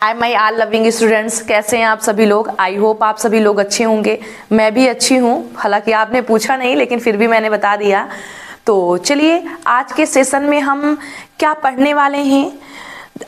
हाय माई आल loving students, कैसे हैं आप सभी लोग। आई होप आप सभी लोग अच्छे होंगे। मैं भी अच्छी हूँ, हालांकि आपने पूछा नहीं लेकिन फिर भी मैंने बता दिया। तो चलिए आज के सेशन में हम क्या पढ़ने वाले हैं।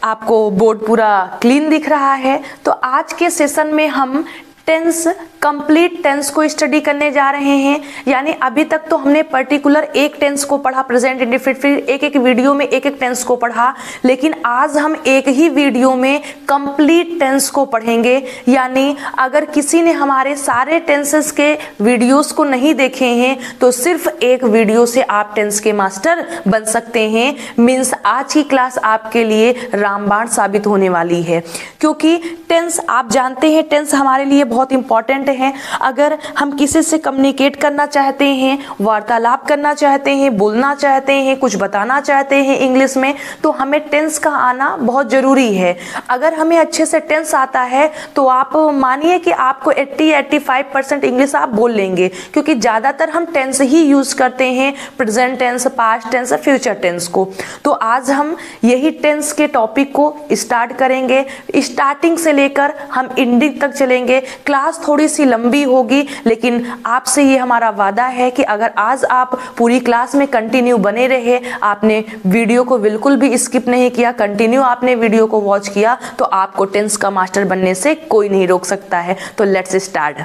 आपको बोर्ड पूरा क्लीन दिख रहा है। तो आज के सेशन में हम टेंस, कंप्लीट टेंस को स्टडी करने जा रहे हैं। यानी अभी तक तो हमने पर्टिकुलर एक टेंस को पढ़ा, प्रेजेंट इंडेफिनिट, फिर एक एक वीडियो में एक एक टेंस को पढ़ा। लेकिन आज हम एक ही वीडियो में कंप्लीट टेंस को पढ़ेंगे। यानी अगर किसी ने हमारे सारे टेंसेस के वीडियोस को नहीं देखे हैं तो सिर्फ एक वीडियो से आप टेंस के मास्टर बन सकते हैं। मीन्स आज की क्लास आपके लिए रामबाण साबित होने वाली है, क्योंकि टेंस आप जानते हैं, टेंस हमारे लिए बहुत इंपॉर्टेंट है। अगर हम किसी से कम्युनिकेट करना चाहते हैं, वार्तालाप करना चाहते हैं, बोलना चाहते हैं, कुछ बताना चाहते हैं इंग्लिश में, तो हमें टेंस का आना बहुत जरूरी है। अगर हमें अच्छे से टेंस आता है तो आप मानिए कि आपको 80-85% इंग्लिश आप बोल लेंगे, क्योंकि ज्यादातर हम टेंस ही यूज करते हैं, present tense, past tense, future tense को। तो आज हम यही टेंस के टॉपिक को स्टार्ट करेंगे। स्टार्टिंग से लेकर हम एंडिंग तक चलेंगे। क्लास थोड़ी सी लंबी होगी, लेकिन आपसे ये हमारा वादा है कि अगर आज आप पूरी क्लास में कंटिन्यू बने रहे, आपने वीडियो को बिल्कुल भी स्किप नहीं किया, कंटिन्यू आपने वीडियो को वॉच किया, तो आपको टेंस का मास्टर बनने से कोई नहीं रोक सकता है। तो लेट्स स्टार्ट।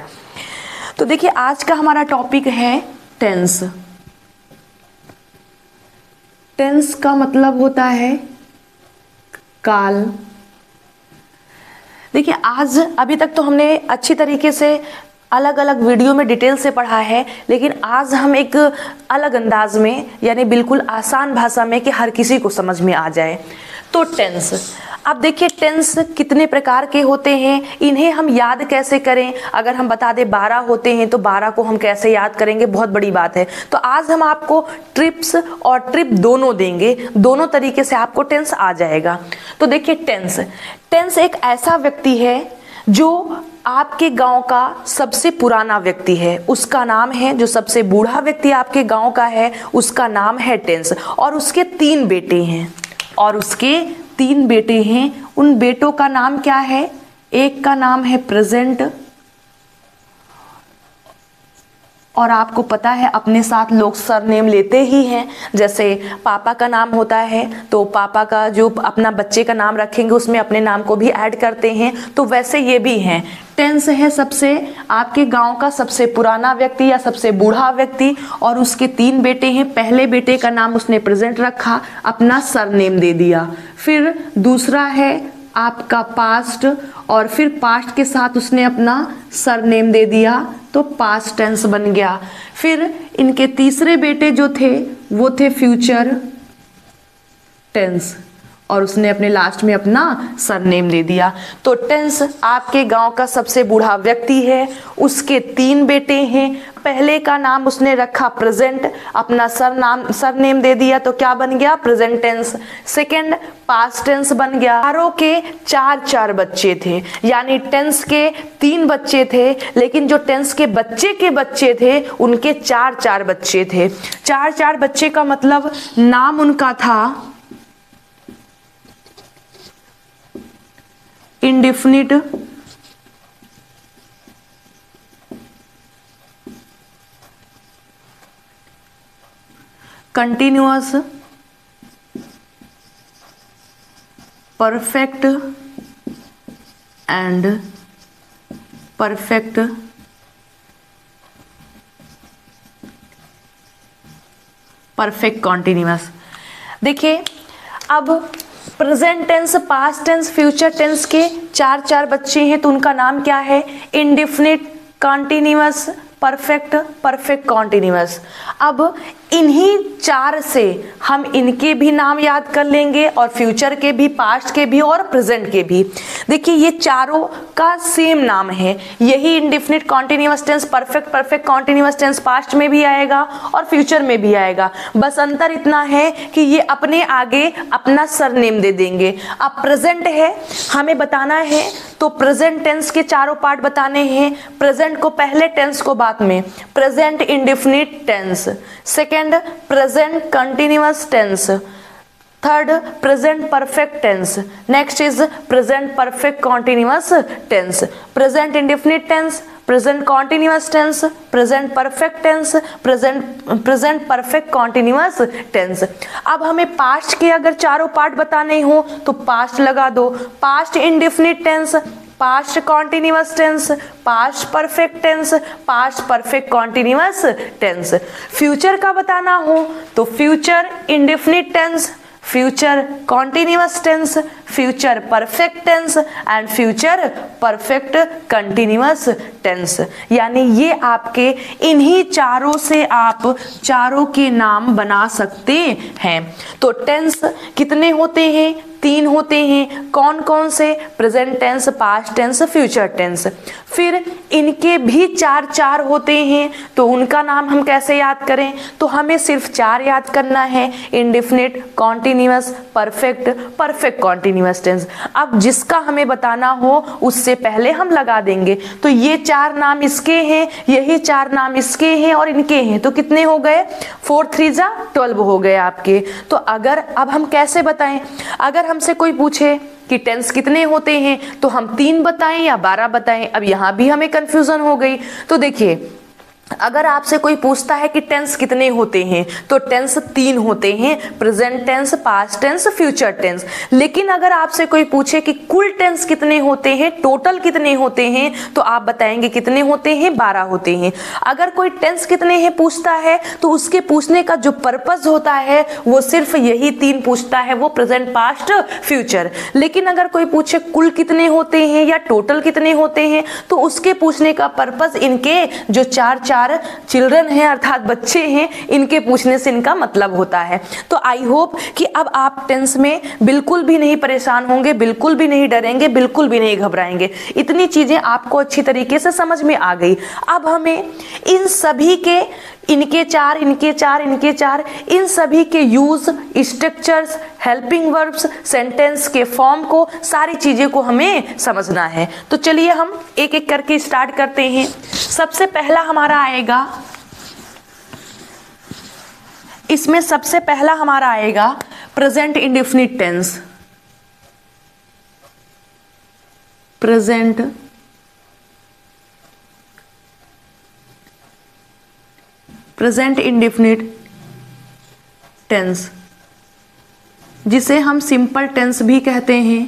तो देखिए आज का हमारा टॉपिक है टेंस। टेंस का मतलब होता है काल। देखिए आज अभी तक तो हमने अच्छी तरीके से अलग अलग वीडियो में डिटेल से पढ़ा है, लेकिन आज हम एक अलग अंदाज में, यानी बिल्कुल आसान भाषा में कि हर किसी को समझ में आ जाए। तो टेंस, अब देखिए टेंस कितने प्रकार के होते हैं, इन्हें हम याद कैसे करें। अगर हम बता दें 12 होते हैं तो 12 को हम कैसे याद करेंगे, बहुत बड़ी बात है। तो आज हम आपको ट्रिप्स और ट्रिप दोनों देंगे, दोनों तरीके से आपको टेंस आ जाएगा। तो देखिए टेंस, टेंस एक ऐसा व्यक्ति है जो आपके गांव का सबसे पुराना व्यक्ति है, उसका नाम है। जो सबसे बूढ़ा व्यक्ति आपके गांव का है उसका नाम है टेंस। और उसके 3 बेटे हैं, उन बेटों का नाम क्या है। एक का नाम है प्रेजेंट, और आपको पता है अपने साथ लोग सरनेम लेते ही हैं। जैसे पापा का नाम होता है तो पापा का जो अपना बच्चे का नाम रखेंगे उसमें अपने नाम को भी ऐड करते हैं, तो वैसे ये भी हैं। टेंस है सबसे आपके गांव का सबसे पुराना व्यक्ति या सबसे बूढ़ा व्यक्ति, और उसके 3 बेटे हैं। पहले बेटे का नाम उसने प्रेजेंट रखा, अपना सरनेम दे दिया। फिर दूसरा है आपका पास्ट, और फिर पास्ट के साथ उसने अपना सरनेम दे दिया, तो पास्ट टेंस बन गया। फिर इनके तीसरे बेटे जो थे वो थे फ्यूचर टेंस, और उसने अपने लास्ट में अपना सरनेम दे दिया। तो टेंस आपके गांव का सबसे बूढ़ा व्यक्ति है, उसके 3 बेटे हैं। पहले का नाम उसने रखा प्रेजेंट, अपना सरनेम दे दिया, तो क्या बन गया, present tense. Second past tense बन गया। चारों के 4 बच्चे थे, यानी टेंस के 3 बच्चे थे, लेकिन जो टेंस के बच्चे थे उनके 4 बच्चे थे। 4 बच्चे का मतलब नाम उनका था indefinite, continuous, perfect and perfect continuous. देखिए अब present tense, past tense, future tense के 4 बच्चे हैं, तो उनका नाम क्या है, इंडेफिनिट, कॉन्टिन्यूअस, परफेक्ट कॉन्टिन्यूअस। अब इन्हीं 4 से हम इनके भी नाम याद कर लेंगे, और फ्यूचर के भी, पास्ट के भी और प्रेजेंट के भी। देखिए ये चारों का सेम नाम है, यही indefinite, continuous tense, perfect continuous tense past में भी आएगा और फ्यूचर में भी आएगा। बस अंतर इतना है कि ये अपने आगे अपना सरनेम दे देंगे। अब प्रेजेंट है, हमें बताना है, तो प्रेजेंट टेंस के 4 पार्ट बताने हैं। प्रेजेंट को पहले, टेंस को बाद में। Present indefinite tense, second present continuous tense, third present perfect tense, next is present perfect continuous tense, present indefinite tense, present continuous tense, present perfect tense, present perfect continuous tense. अब हमें past के अगर चारों part बताने हो तो past लगा दो, past indefinite tense, past continuous tense, past perfect tense, past perfect continuous tense. Future का बताना हो तो future indefinite tense, future continuous tense, future perfect tense and future perfect continuous tense. यानी ये आपके इन्हीं चारों से आप चारों के नाम बना सकते हैं। तो टेंस कितने होते हैं? 3 होते हैं। कौन कौन से? Present tense, past tense, future tense. फिर इनके भी 4 होते हैं, तो उनका नाम हम कैसे याद करें? तो हमें सिर्फ 4 याद करना है, indefinite, continuous, perfect, perfect continuous tense. अब जिसका हमें बताना हो उससे पहले हम लगा देंगे। तो ये 4 नाम इसके हैं, यही 4 नाम इसके हैं और इनके हैं, तो कितने हो गए? 4 3 जा 12 हो गए आपके। तो अगर अब हम कैसे बताएं? अगर हमसे कोई पूछे कि टेंस कितने होते हैं तो हम 3 बताएं या 12 बताएं? अब यहां भी हमें कंफ्यूजन हो गई। तो देखिए, अगर आपसे कोई पूछता है कि टेंस कितने होते हैं तो टेंस 3 होते हैं, present tense, past tense, future tense. लेकिन अगर आपसे कोई पूछे कि कुल टेंस कितने होते हैं, टोटल कितने होते हैं, तो आप बताएंगे कितने होते हैं? 12 होते हैं। अगर कोई टेंस कितने हैं पूछता है तो उसके पूछने का जो पर्पस होता है वो सिर्फ यही 3 पूछता है, वो प्रेजेंट, पास्ट, फ्यूचर। लेकिन अगर कोई पूछे कुल कितने होते हैं या टोटल कितने होते हैं तो उसके पूछने का पर्पस इनके जो 4 चिल्ड्रन हैं अर्थात बच्चे हैं, इनके पूछने से इनका मतलब होता है। तो आई होप कि अब आप टेंस में बिल्कुल भी नहीं परेशान होंगे, बिल्कुल भी नहीं डरेंगे, बिल्कुल भी नहीं घबराएंगे। इतनी चीजें आपको अच्छी तरीके से समझ में आ गई। अब हमें इन सभी के इनके 4, इनके 4, इनके 4, इन सभी के use, structures, helping verbs, sentence के फॉर्म को, सारी चीजें को हमें समझना है। तो चलिए हम एक एक करके स्टार्ट करते हैं। सबसे पहला हमारा आएगा, इसमें सबसे पहला हमारा आएगा present indefinite tense. Present indefinite tense, जिसे हम सिंपल टेंस भी कहते हैं,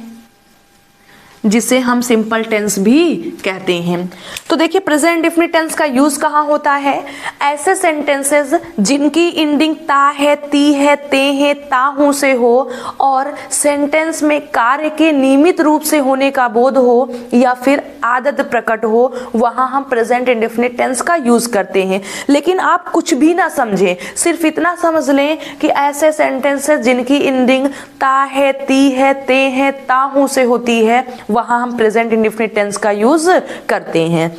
जिसे हम सिंपल टेंस भी कहते हैं। तो देखिए, प्रेजेंट इंडेफिनिट टेंस का यूज कहाँ होता है? ऐसे सेंटेंसेस जिनकी इंडिंग ता है, ती है, ते है, ताहू से हो और सेंटेंस में कार्य के नियमित रूप से होने का बोध हो या फिर आदत प्रकट हो, वहां हम प्रेजेंट इंडेफिनिट टेंस का यूज करते हैं। लेकिन आप कुछ भी ना समझें, सिर्फ इतना समझ लें कि ऐसे सेंटेंसेस जिनकी इंडिंग ता है, ती है, ते है, ताहू से होती है, वहां हम प्रेजेंट इंडेफिनिट टेंस का यूज करते हैं।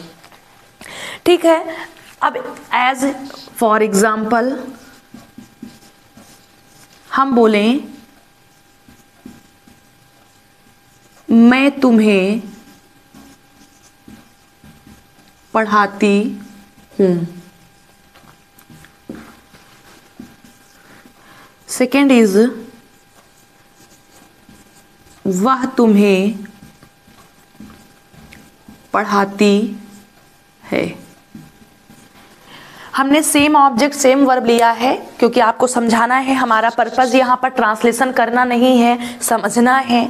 ठीक है। अब एज फॉर एग्जाम्पल हम बोलें, मैं तुम्हें पढ़ाती हूं। सेकेंड इज वह तुम्हें पढ़ाती है। हमने सेम ऑब्जेक्ट सेम वर्ब लिया है क्योंकि आपको समझाना है, हमारा पर्पस यहाँ पर ट्रांसलेशन करना नहीं है, समझना है।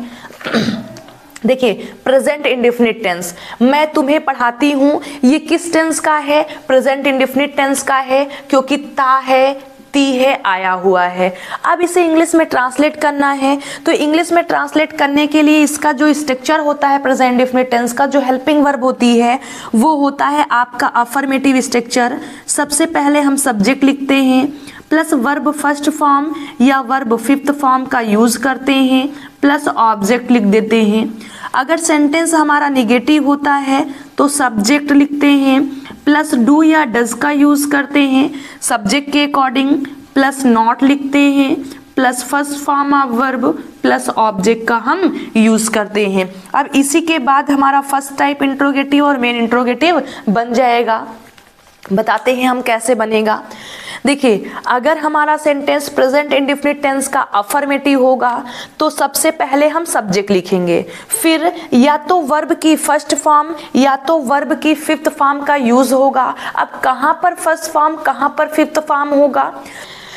देखिए, प्रेजेंट इंडेफिनिट टेंस, मैं तुम्हें पढ़ाती हूँ, ये किस टेंस का है? प्रेजेंट इंडेफिनिट टेंस का है, क्योंकि ता है, ती है, आया हुआ है। अब इसे इंग्लिश में ट्रांसलेट करना है, तो इंग्लिश में ट्रांसलेट करने के लिए इसका जो स्ट्रक्चर होता है प्रेजेंट इंडेफिनिट टेंस का, जो हेल्पिंग वर्ब होती है, वो होता है आपका अफर्मेटिव स्ट्रक्चर। सबसे पहले हम सब्जेक्ट लिखते हैं, प्लस वर्ब फर्स्ट फॉर्म या वर्ब फिफ्थ फॉर्म का यूज करते हैं, प्लस ऑब्जेक्ट लिख देते हैं। अगर सेंटेंस हमारा निगेटिव होता है तो सब्जेक्ट लिखते हैं, प्लस डू या डज का यूज करते हैं, सब्जेक्ट के अकॉर्डिंग, प्लस नॉट लिखते हैं, plus first form of verb, plus object का हम यूज करते हैं। अब इसी के बाद हमारा फर्स्ट टाइप इंट्रोगेटिव और मेन इंट्रोगेटिव बन जाएगा। बताते हैं हम कैसे बनेगा। देखिए, अगर हमारा सेंटेंस प्रेजेंट इंडेफिनिट टेंस का अफर्मेटिव होगा तो सबसे पहले हम सब्जेक्ट लिखेंगे, फिर या तो वर्ब की फर्स्ट फॉर्म या तो वर्ब की फिफ्थ फॉर्म का यूज होगा। अब कहां पर फर्स्ट फॉर्म, कहां पर फिफ्थ फॉर्म होगा?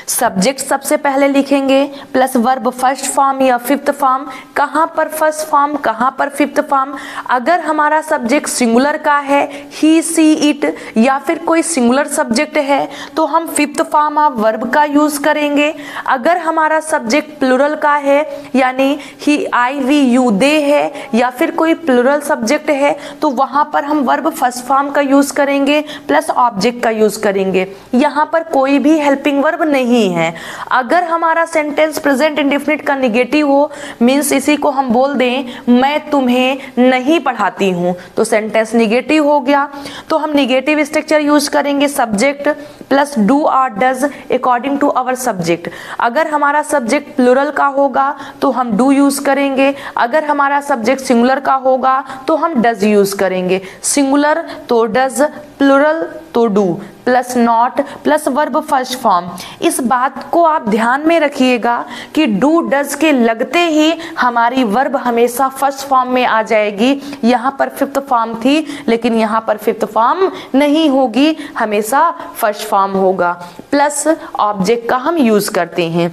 सब्जेक्ट सबसे पहले लिखेंगे प्लस वर्ब फर्स्ट फॉर्म या फिफ्थ फॉर्म। कहां पर फर्स्ट फॉर्म, कहां पर फिफ्थ फॉर्म? अगर हमारा सब्जेक्ट सिंगुलर का है, ही सी इट, या फिर कोई सिंगुलर सब्जेक्ट है तो हम फिफ्थ फॉर्म ऑफ वर्ब का यूज करेंगे। अगर हमारा सब्जेक्ट प्लुरल का है, यानी ही, आई, वी, यू, दे है, या फिर कोई प्लुरल सब्जेक्ट है तो वहां पर हम वर्ब फर्स्ट फॉर्म का यूज करेंगे प्लस ऑब्जेक्ट का यूज करेंगे। यहां पर कोई भी हेल्पिंग वर्ब नहीं है। अगर हमारा सेंटेंस प्रेजेंट इंडेफिनिट का निगेटिव हो, मींस इसी को हम बोल दें मैं तुम्हें नहीं पढ़ाती हूं, तो सेंटेंस निगेटिव हो गया। तो हम निगेटिव स्ट्रक्चर यूज करेंगे, सब्जेक्ट प्लस डू और does according to our subject. अगर हमारा सब्जेक्ट प्लुरल का होगा तो हम डू यूज करेंगे, अगर हमारा सब्जेक्ट सिंगुलर का होगा तो हम डज यूज करेंगे। सिंगुलर तो डज, प्लुरल तो do, plus not plus verb first form. इस बात को आप ध्यान में रखिएगा कि डू डज के लगते ही हमारी वर्ब हमेशा फर्स्ट फॉर्म में आ जाएगी। यहाँ पर फिफ्थ फॉर्म थी लेकिन यहाँ पर फिफ्थ फॉर्म नहीं होगी, हमेशा फर्स्ट फॉर्म होगा। प्लस ऑब्जेक्ट का हम यूज करते हैं।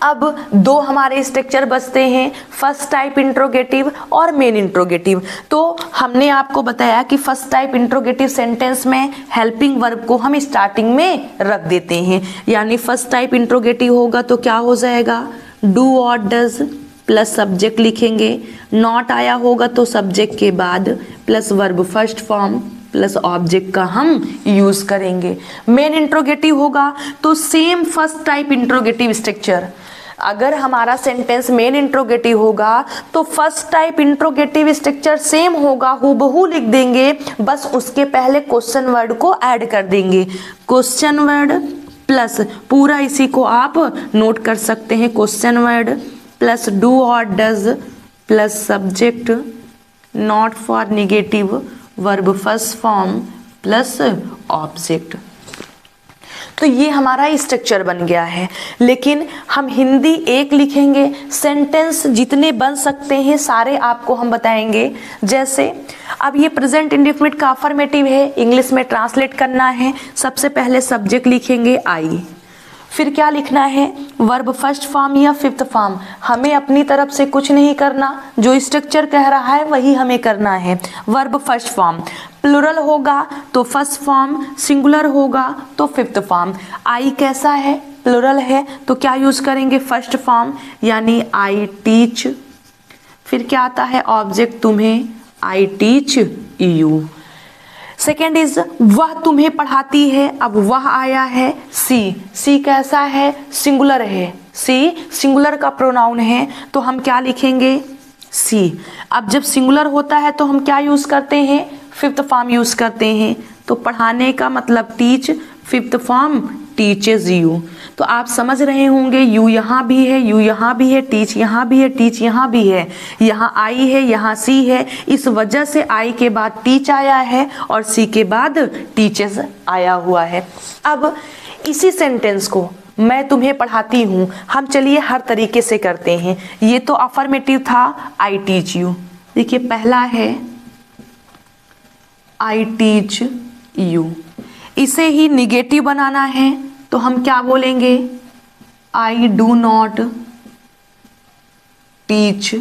अब दो हमारे स्ट्रक्चर बचते हैं, फर्स्ट टाइप इंट्रोगेटिव और मेन इंट्रोगेटिव। तो हमने आपको बताया कि फर्स्ट टाइप इंट्रोगेटिव सेंटेंस में हेल्पिंग वर्ब को हम स्टार्टिंग में रख देते हैं, यानी फर्स्ट टाइप इंट्रोगेटिव होगा तो क्या हो जाएगा, डू और डज प्लस सब्जेक्ट लिखेंगे, नॉट आया होगा तो सब्जेक्ट के बाद plus verb first form plus object का हम यूज करेंगे। मेन इंट्रोगेटिव होगा तो same first type interrogative structure. अगर हमारा सेंटेंस मेन इंट्रोगेटिव होगा तो first type interrogative structure same होगा, हूबहू लिख देंगे, बस उसके पहले क्वेश्चन वर्ड को ऐड कर देंगे। क्वेश्चन वर्ड प्लस पूरा इसी को आप नोट कर सकते हैं, क्वेश्चन वर्ड प्लस डू और does plus subject not for negative verb first form plus object. तो ये हमारा स्ट्रक्चर बन गया है। लेकिन हम हिंदी एक लिखेंगे, सेंटेंस जितने बन सकते हैं सारे आपको हम बताएंगे। जैसे अब ये प्रेजेंट इंडेफिनिट का अफर्मेटिव है, इंग्लिश में ट्रांसलेट करना है। सबसे पहले सब्जेक्ट लिखेंगे आई, फिर क्या लिखना है, वर्ब फर्स्ट फॉर्म या फिफ्थ फॉर्म। हमें अपनी तरफ से कुछ नहीं करना, जो स्ट्रक्चर कह रहा है वही हमें करना है। वर्ब फर्स्ट फॉर्म, प्लुरल होगा तो फर्स्ट फॉर्म, सिंगुलर होगा तो फिफ्थ फॉर्म। आई कैसा है, प्लुरल है तो क्या यूज करेंगे, फर्स्ट फॉर्म, यानी आई टीच। फिर क्या आता है, ऑब्जेक्ट तुम्हें, आई टीच यू। सेकेंड इज वह तुम्हें पढ़ाती है, अब वह आया है, सी। सी कैसा है, सिंगुलर है, सी सिंगुलर का प्रोनाउन है तो हम क्या लिखेंगे, सी। अब जब सिंगुलर होता है तो हम क्या यूज करते हैं, फिफ्थ फॉर्म यूज करते हैं। तो पढ़ाने का मतलब teach, fifth form teaches you. तो आप समझ रहे होंगे यू यहाँ भी है, यू यहाँ भी है, टीच यहाँ भी है, टीच यहाँ भी है, यहाँ आई है, यहाँ सी है। इस वजह से आई के बाद टीच आया है और सी के बाद टीचेस आया हुआ है। अब इसी सेंटेंस को मैं तुम्हें पढ़ाती हूँ हम चलिए हर तरीके से करते हैं। ये तो अफर्मेटिव था, आई टीच यू। देखिए पहला है आई टीच यू, इसे ही निगेटिव बनाना है तो हम क्या बोलेंगे, I do not teach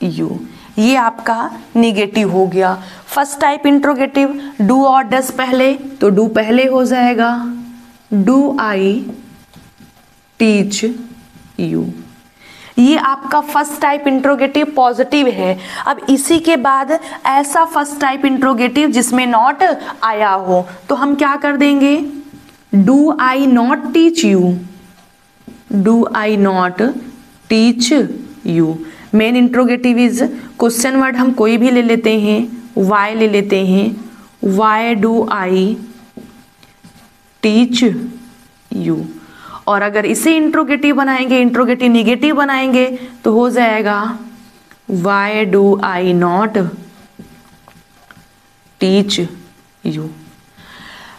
you. ये आपका निगेटिव हो गया। फर्स्ट टाइप इंट्रोगेटिव, डू और डस पहले तो डू पहले हो जाएगा, डू आई टीच यू। ये आपका फर्स्ट टाइप इंट्रोगेटिव पॉजिटिव है। अब इसी के बाद ऐसा फर्स्ट टाइप इंट्रोगेटिव जिसमें नॉट आया हो तो हम क्या कर देंगे, do I not teach you, do I not teach you. Main interrogative is question word हम कोई भी ले लेते हैं, वाई ले लेते हैं, Y do I teach you. और अगर इसे इंट्रोगेटिव बनाएंगे, इंट्रोगेटिव निगेटिव बनाएंगे तो हो जाएगा Y do I not teach you.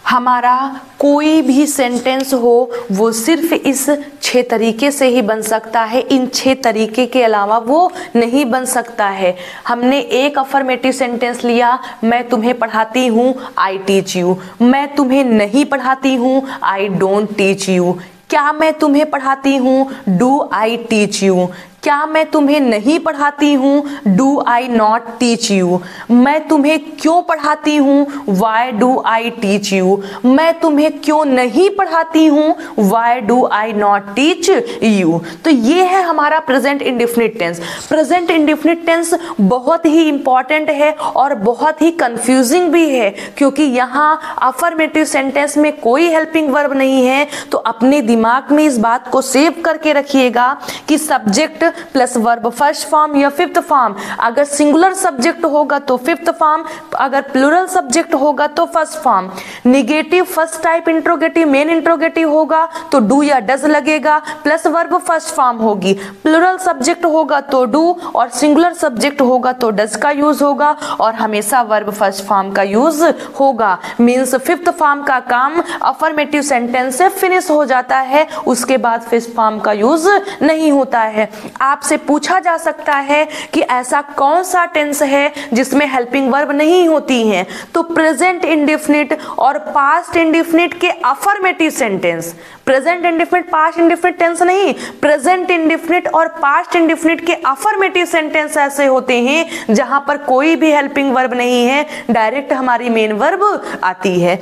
हमारा कोई भी सेंटेंस हो वो सिर्फ इस 6 तरीके से ही बन सकता है, इन 6 तरीके के अलावा वो नहीं बन सकता है। हमने एक अफर्मेटिव सेंटेंस लिया, मैं तुम्हें पढ़ाती हूँ, आई टीच यू। मैं तुम्हें नहीं पढ़ाती हूँ, आई डोंट टीच यू। क्या मैं तुम्हें पढ़ाती हूँ, डू आई टीच यू। क्या मैं तुम्हें नहीं पढ़ाती हूँ, do I not teach you. मैं तुम्हें क्यों पढ़ाती हूँ, why do I teach you. मैं तुम्हें क्यों नहीं पढ़ाती हूँ, why do I not teach you. तो ये है हमारा present indefinite tense. Present indefinite tense बहुत ही इंपॉर्टेंट है और बहुत ही कंफ्यूजिंग भी है, क्योंकि यहाँ अफर्मेटिव सेंटेंस में कोई हेल्पिंग वर्ब नहीं है। तो अपने दिमाग में इस बात को सेव करके रखिएगा कि subject plus verb first form या फिफ्थ फॉर्म। अगर सिंगुलर सब्जेक्ट होगा तो फिफ्थ फॉर्म, अगर प्लूरल सब्जेक्ट होगा तो first form. Negative first type interrogative main interrogative होगा तो डू या डज लगेगा, प्लस वर्ब फर्स्ट फॉर्म होगी। प्लूरल सब्जेक्ट होगा तो डू और सिंगुलर सब्जेक्ट होगा तो डज का यूज होगा और हमेशा वर्ब फर्स्ट फॉर्म का यूज होगा। मीन्स फिफ्थ फॉर्म का काम अफर्मेटिव सेंटेंस से फिनिश हो जाता है, उसके बाद फिफ्थ फॉर्म का यूज नहीं होता है। आपसे पूछा जा सकता है कि ऐसा कौन सा टेंस है जिसमें हेल्पिंग वर्ब नहीं होती हैं, तो प्रेजेंट इंडेफिनिट और पास्ट इंडेफिनिट के affirmative sentence. Present indefinite past indefinite tense नहीं, प्रेजेंट इंडेफिनिट और पास्ट इंडेफिनिट के अफर्मेटिव सेंटेंस ऐसे होते हैं जहां पर कोई भी हेल्पिंग वर्ब नहीं है, डायरेक्ट हमारी मेन वर्ब आती है।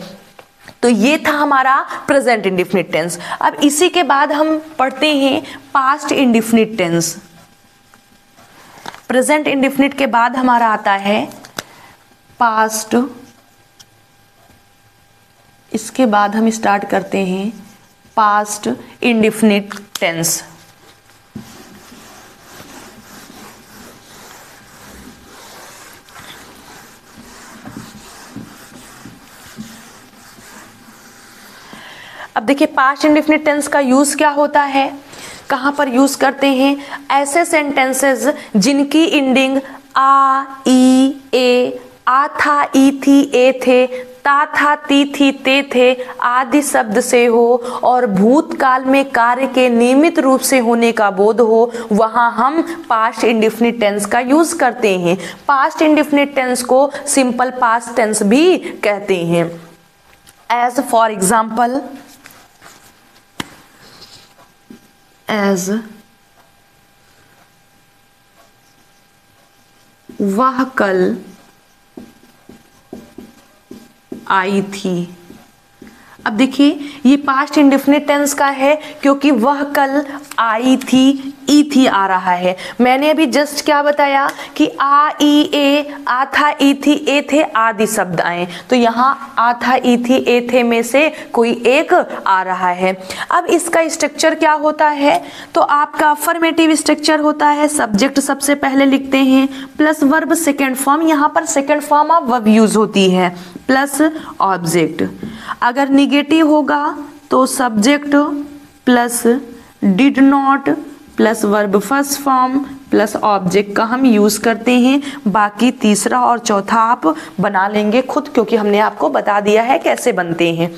तो ये था हमारा प्रेजेंट इंडेफिनिट टेंस। अब इसी के बाद हम पढ़ते हैं past indefinite tense. Present indefinite के बाद हमारा आता है पास्ट, इसके बाद हम स्टार्ट करते हैं पास्ट इंडेफिनिट टेंस। अब देखिए पास्ट इंडेफिनिट टेंस का यूज क्या होता है, कहां पर यूज करते हैं। ऐसे सेंटेंसेस जिनकी इंडिंग आ, ई, ए, आ था, ई थी, ए थे, ता था, ती थी, ते थे आदि शब्द से हो और भूतकाल में कार्य के नियमित रूप से होने का बोध हो, वहां हम पास्ट इंडेफिनिट टेंस का यूज करते हैं। पास्ट इंडेफिनिट टेंस को सिंपल पास्ट टेंस भी कहते हैं। एज फॉर एग्जाम्पल, एज वह कल आई थी। अब देखिए ये पास्ट इंडेफिनिट टेंस का है क्योंकि वह कल आई थी, ई थी आ रहा है। मैंने अभी जस्ट क्या बताया कि आ, ई, ए, आ था, ई थी, ए थे आदि शब्द आए, तो यहाँ आ था, ई थी, ए थे में से कोई एक आ रहा है। अब इसका स्ट्रक्चर क्या होता है, तो आपका अफर्मेटिव स्ट्रक्चर होता है सब्जेक्ट सबसे पहले लिखते हैं प्लस वर्ब सेकेंड फॉर्म, यहाँ पर second form of verb use होती है, प्लस ऑब्जेक्ट। अगर निगेटिव होगा तो subject plus did not plus verb first form plus object का हम यूज करते हैं। बाकी तीसरा और चौथा आप बना लेंगे खुद, क्योंकि हमने आपको बता दिया है कैसे बनते हैं।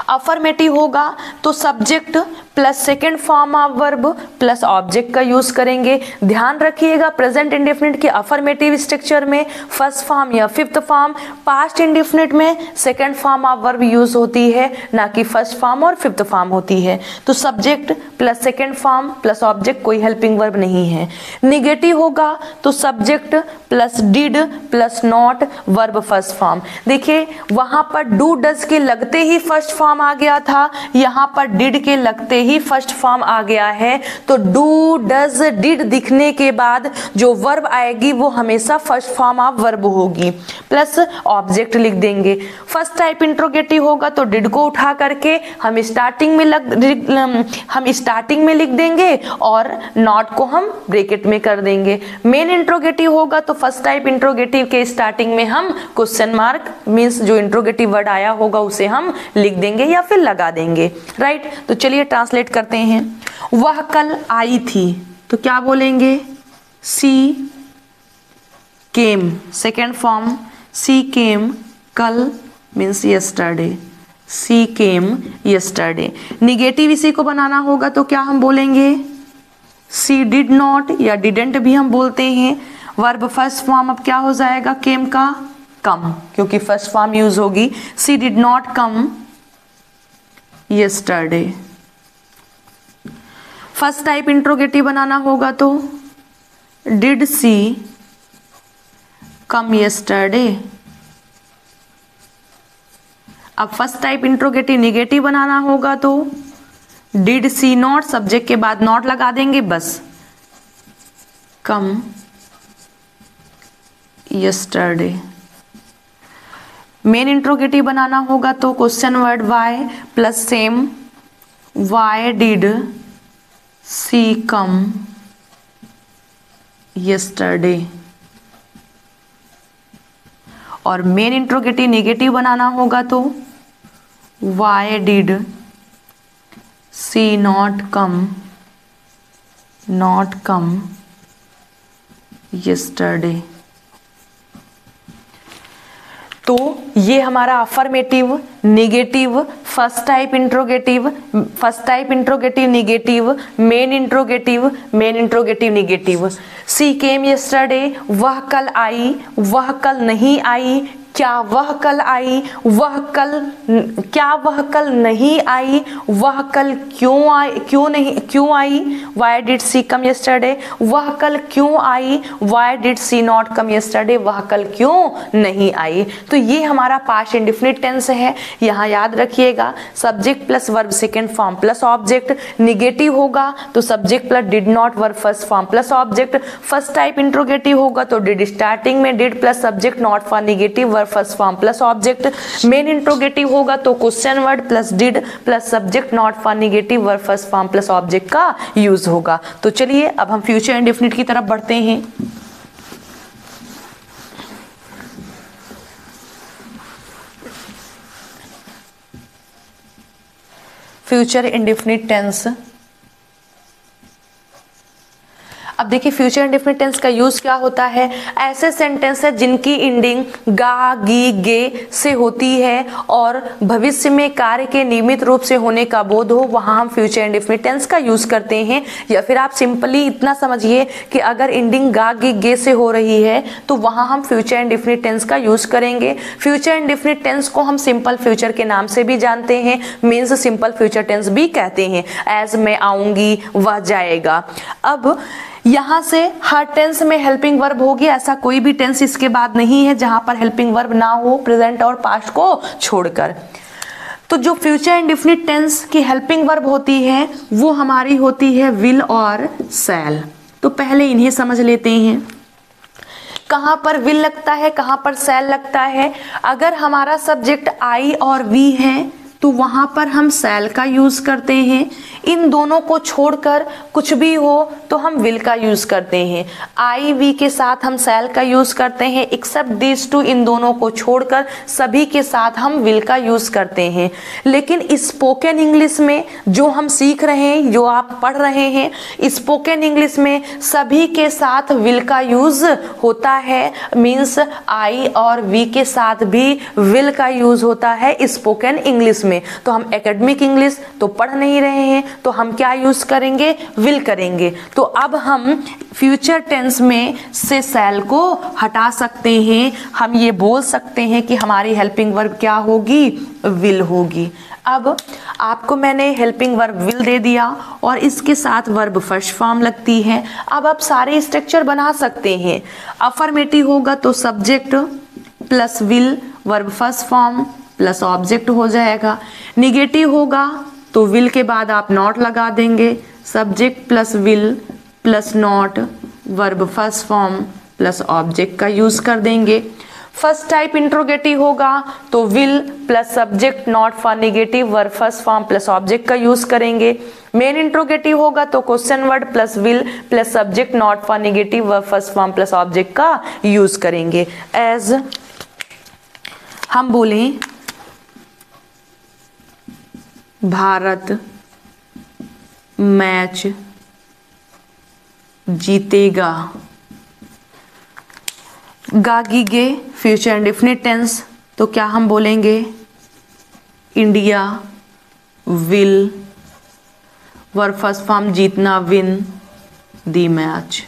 अफर्मेटिव होगा तो subject plus second form of verb plus object का यूज करेंगे। ध्यान रखिएगा प्रेजेंट इंडेफिनिट के अफर्मेटिव स्ट्रक्चर में फर्स्ट फॉर्म या फिफ्थ फॉर्म, पास्ट इंडेफिनिट में second form of verb use होती है, ना कि फर्स्ट फॉर्म और फिफ्थ फॉर्म होती है। तो subject plus second form plus object, कोई हेल्पिंग वर्ब नहीं है। निगेटिव होगा तो subject plus did plus not verb first form. देखिए वहां पर डू डज के लगते ही फर्स्ट फॉर्म आ गया था, यहाँ पर डिड के लगते ही फर्स्ट फॉर्म आ गया है। तो डू डज डिड दिखने के बाद जो वर्ब आएगी वो हमेशा फर्स्ट फॉर्म ऑफ वर्ब होगी, प्लस ऑब्जेक्ट लिख देंगे। फर्स्ट टाइप इंट्रोगेटिव होगा तो डिड को उठा करके हम स्टार्टिंग में लिख देंगे और नॉट को हम ब्रैकेट में कर देंगे। मेन इंट्रोगेटिव होगा तो फर्स्ट टाइप इंट्रोगेटिव के स्टार्टिंग में हम क्वेश्चन मार्क मींस जो इंट्रोगेटिव वर्ड आया होगा उसे हम लिख देंगे या फिर लगा देंगे, राइट। तो चलिए ट्रांसलेट करते हैं। वह कल आई थी तो क्या बोलेंगे, सी केम, सेकेंड फॉर्म सी केम कल मीन्स यस्टरडे, सी केम यस्टरडे। निगेटिव इसी को बनाना होगा तो क्या हम बोलेंगे, सी डिड नॉट या डिडेंट भी हम बोलते हैं। वर्ब फर्स्ट फॉर्म अब क्या हो जाएगा, केम का कम, क्योंकि फर्स्ट फॉर्म यूज होगी। She did not come yesterday. First type interrogative बनाना होगा तो डिड सी कम यस्टरडे। अब फर्स्ट टाइप इंट्रोगेटिव निगेटिव बनाना होगा तो डिड सी नॉट, सब्जेक्ट के बाद नॉट लगा देंगे बस, कम यस्टरडे। मेन इंट्रोगेटिव बनाना होगा तो question word why plus same, why did she come yesterday. और मेन इंट्रोगेटिव नेगेटिव बनाना होगा तो why did she not come yesterday. तो ये हमारा affirmative, negative, first type interrogative, negative, main interrogative negative. She came yesterday, वह कल आई, वह कल नहीं आई, क्या वह कल आई, क्या वह कल नहीं आई, वह कल क्यों आई, why did she come yesterday, वह कल क्यों आई, why did she not come yesterday, वह कल क्यों नहीं आई। तो ये हमारा पास्ट इंडेफिनिट टेंस है। यहाँ याद रखिएगा, subject plus verb second form plus object, negative होगा तो subject plus did not verb first form plus object, first type interrogative होगा तो डिड स्टार्टिंग में did plus subject not for negative verb first form plus object. Main interrogative होगा तो question word plus did plus subject not for negative verb first form plus object का use होगा। तो चलिए अब हम फ्यूचर इंडेफिनिट की तरफ बढ़ते हैं। Future indefinite tense. अब देखिए फ्यूचर इंडेफिनिट टेंस का यूज क्या होता है, ऐसे सेंटेंस है जिनकी एंडिंग गा गी गे से होती है और भविष्य में कार्य के नियमित रूप से होने का बोध हो, वहां हम फ्यूचर इंडेफिनिट टेंस का यूज करते हैं। या फिर आप सिंपली इतना समझिए कि अगर एंडिंग गा गी गे से हो रही है तो वहां हम फ्यूचर इंडेफिनिट टेंस का यूज करेंगे। फ्यूचर इंडेफिनिट टेंस को हम सिंपल फ्यूचर के नाम से भी जानते हैं, मीन्स सिंपल फ्यूचर टेंस भी कहते हैं। एज मैं आऊंगी, वह जाएगा। अब यहां से हर टेंस में हेल्पिंग वर्ब होगी, ऐसा कोई भी टेंस इसके बाद नहीं है जहां पर हेल्पिंग वर्ब ना हो, प्रेजेंट और पास्ट को छोड़कर। तो जो फ्यूचर इंडेफिनिट टेंस की हेल्पिंग वर्ब होती है वो हमारी होती है विल और शैल। तो पहले इन्हें समझ लेते हैं, कहां पर विल लगता है, कहां पर शैल लगता है। अगर हमारा सब्जेक्ट आई और वी है तो वहां पर हम शैल का यूज करते हैं। इन दोनों को छोड़कर कुछ भी हो तो हम विल का यूज करते हैं। आई वी के साथ हम शैल का यूज करते हैं, एक्सेप्ट दिस टू, इन दोनों को छोड़कर सभी के साथ हम विल का यूज करते हैं। लेकिन स्पोकन इंग्लिश में जो हम सीख रहे हैं, जो आप पढ़ रहे हैं, स्पोकन इंग्लिश में सभी के साथ विल का यूज होता है, मीन्स आई और वी के साथ भी विल का यूज होता है स्पोकन इंग्लिश में। तो हम एकेडमिक इंग्लिश तो पढ़ नहीं रहे हैं तो हम क्या यूज करेंगे, विल करेंगे। तो अब हम फ्यूचर टेंस में से शैल को हटा सकते हैं, हम ये बोल सकते हैं कि हमारी हेल्पिंग वर्ब क्या होगी, विल होगी। अब आपको मैंने हेल्पिंग वर्ब विल दे दिया और इसके साथ वर्ब फर्स्ट फॉर्म लगती है। अब आप सारे स्ट्रक्चर बना सकते हैं। अफर्मेटिव होगा तो subject plus will verb first form plus object हो जाएगा। निगेटिव होगा तो विल के बाद आप नॉट लगा देंगे, subject plus will plus not verb first form plus object का यूज कर देंगे। फर्स्ट टाइप इंट्रोगेटिव होगा तो will plus subject not for negative verb first form plus object का यूज करेंगे। मेन इंट्रोगेटिव होगा तो question word plus will plus subject not for negative verb first form plus object का use करेंगे। As हम बोलें भारत मैच जीतेगा, गागीगे future indefinite tense तो क्या हम बोलेंगे, India will, verb first form जीतना, विन द मैच।